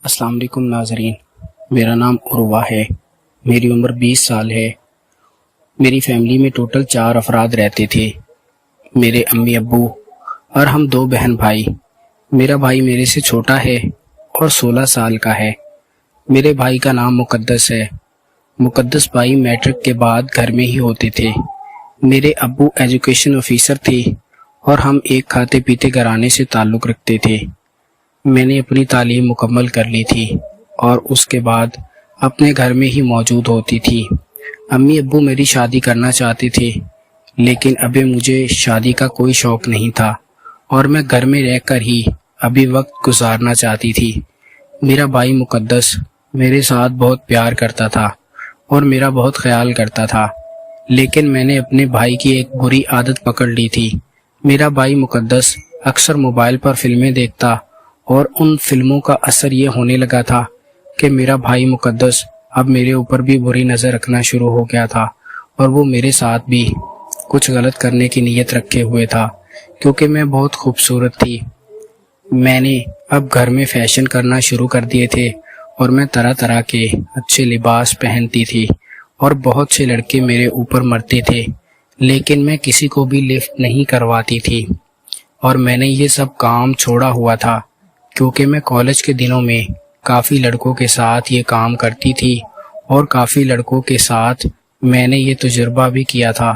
السلام علیکم ناظرین، میرا نام عروہ ہے۔ میری عمر 20 سال ہے۔ میری فیملی میں ٹوٹل 4 افراد رہتے تھے، میرے امی ابو اور ہم 2 بہن بھائی۔ میرا بھائی میرے سے چھوٹا ہے اور 16 سال کا ہے۔ میرے بھائی کا نام مقدس ہے۔ مقدس بھائی میٹرک کے بعد گھر میں ہی ہوتے تھے۔ میرے ابو ایجوکیشن آفیسر تھے اور ہم ایک کھاتے پیتے گھرانے سے تعلق رکھتے تھے۔ میں نے اپنی تعلیم مکمل کر لی تھی اور اس کے بعد اپنے گھر میں ہی موجود ہوتی تھی۔ امی ابو میری شادی کرنا چاہتے تھے، لیکن ابھی مجھے شادی کا کوئی شوق نہیں تھا اور میں گھر میں رہ کر ہی ابھی وقت گزارنا چاہتی تھی۔ میرا بھائی مقدس میرے ساتھ بہت پیار کرتا تھا اور میرا بہت خیال کرتا تھا، لیکن میں نے اپنے بھائی کی ایک بری عادت پکڑ لی تھی۔ میرا بھائی مقدس اکثر موبائل پر فلمیں دیکھتا اور ان فلموں کا اثر یہ ہونے لگا تھا کہ میرا بھائی مقدس اب میرے اوپر بھی بری نظر رکھنا شروع ہو گیا تھا اور وہ میرے ساتھ بھی کچھ غلط کرنے کی نیت رکھے ہوئے تھا، کیونکہ میں بہت خوبصورت تھی۔ میں نے اب گھر میں فیشن کرنا شروع کر دیے تھے اور میں طرح طرح کے اچھے لباس پہنتی تھی اور بہت سے لڑکے میرے اوپر مرتے تھے، لیکن میں کسی کو بھی لفٹ نہیں کرواتی تھی۔ اور میں نے یہ سب کام چھوڑا ہوا تھا کیونکہ میں کالج کے دنوں میں کافی لڑکوں کے ساتھ یہ کام کرتی تھی اور کافی لڑکوں کے ساتھ میں نے یہ تجربہ بھی کیا تھا،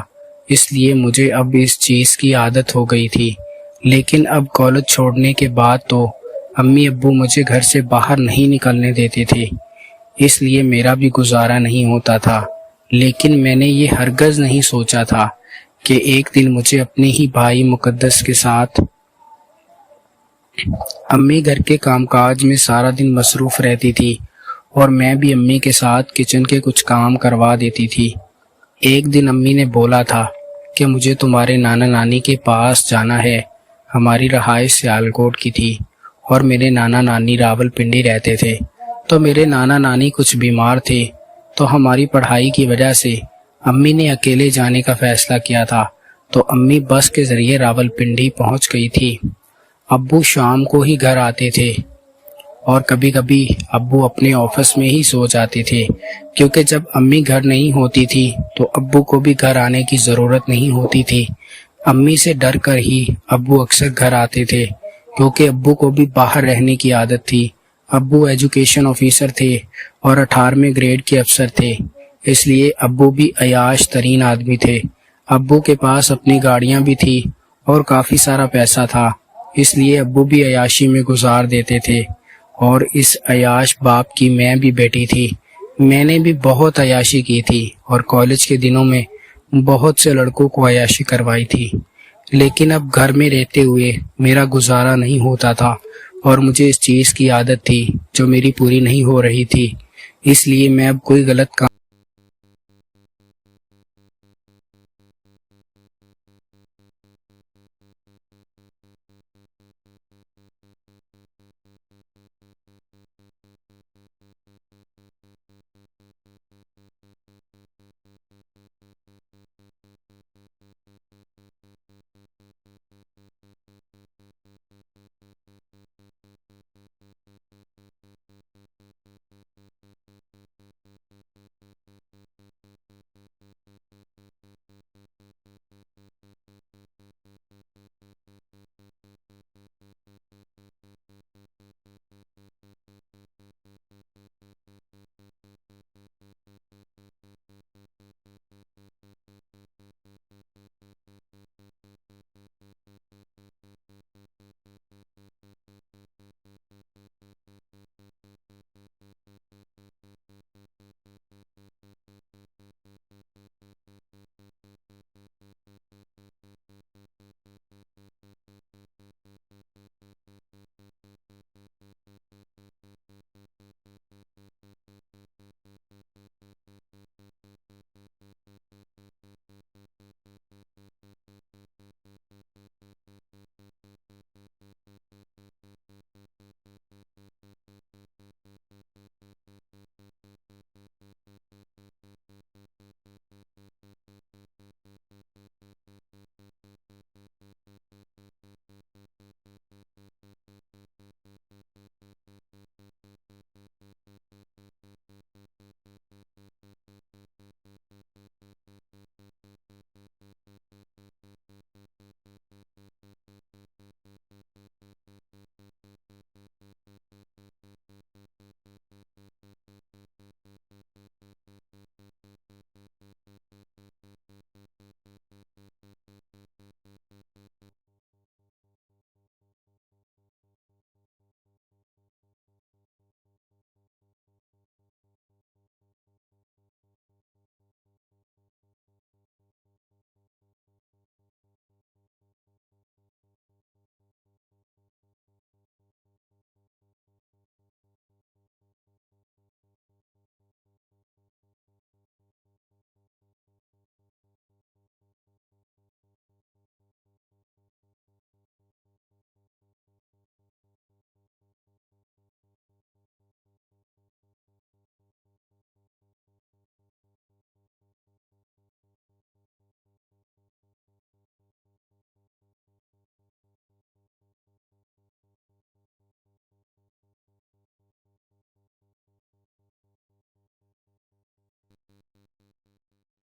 اس لیے مجھے اب اس چیز کی عادت ہو گئی تھی۔ لیکن اب کالج چھوڑنے کے بعد تو امی ابو مجھے گھر سے باہر نہیں نکلنے دیتے تھے، اس لیے میرا بھی گزارا نہیں ہوتا تھا۔ لیکن میں نے یہ ہرگز نہیں سوچا تھا کہ ایک دن مجھے اپنے ہی بھائی مقدس کے ساتھ امی گھر کے کام کاج میں سارا دن مصروف رہتی تھی اور میں بھی امی کے ساتھ کچن کے کچھ کام کروا دیتی تھی۔ ایک دن امی نے بولا تھا کہ مجھے تمہارے نانا نانی کے پاس جانا ہے۔ ہماری رہائش سیالکوٹ کی تھی اور میرے نانا نانی راول پنڈی رہتے تھے، تو میرے نانا نانی کچھ بیمار تھے، تو ہماری پڑھائی کی وجہ سے امی نے اکیلے جانے کا فیصلہ کیا تھا، تو امی بس کے ذریعے راول پنڈی پہنچ گئی تھی۔ ابو شام کو ہی گھر آتے تھے اور کبھی کبھی ابو اپنے آفس میں ہی سو جاتے تھے، کیونکہ جب امی گھر نہیں ہوتی تھی تو ابو کو بھی گھر آنے کی ضرورت نہیں ہوتی تھی۔ امی سے ڈر کر ہی ابو اکثر گھر آتے تھے، کیونکہ ابو کو بھی باہر رہنے کی عادت تھی۔ ابو ایجوکیشن آفیسر تھے اور 18ویں گریڈ کے افسر تھے، اس لیے ابو بھی عیاش ترین آدمی تھے۔ ابو کے پاس اپنی گاڑیاں بھی تھی اور کافی سارا پیسہ تھا، اس لیے ابو بھی عیاشی میں گزار دیتے تھے، اور اس عیاش باپ کی میں بھی بیٹی تھی۔ میں نے بھی بہت عیاشی کی تھی اور کالج کے دنوں میں بہت سے لڑکوں کو عیاشی کروائی تھی، لیکن اب گھر میں رہتے ہوئے میرا گزارا نہیں ہوتا تھا اور مجھے اس چیز کی عادت تھی جو میری پوری نہیں ہو رہی تھی، اس لیے میں اب کوئی غلط کام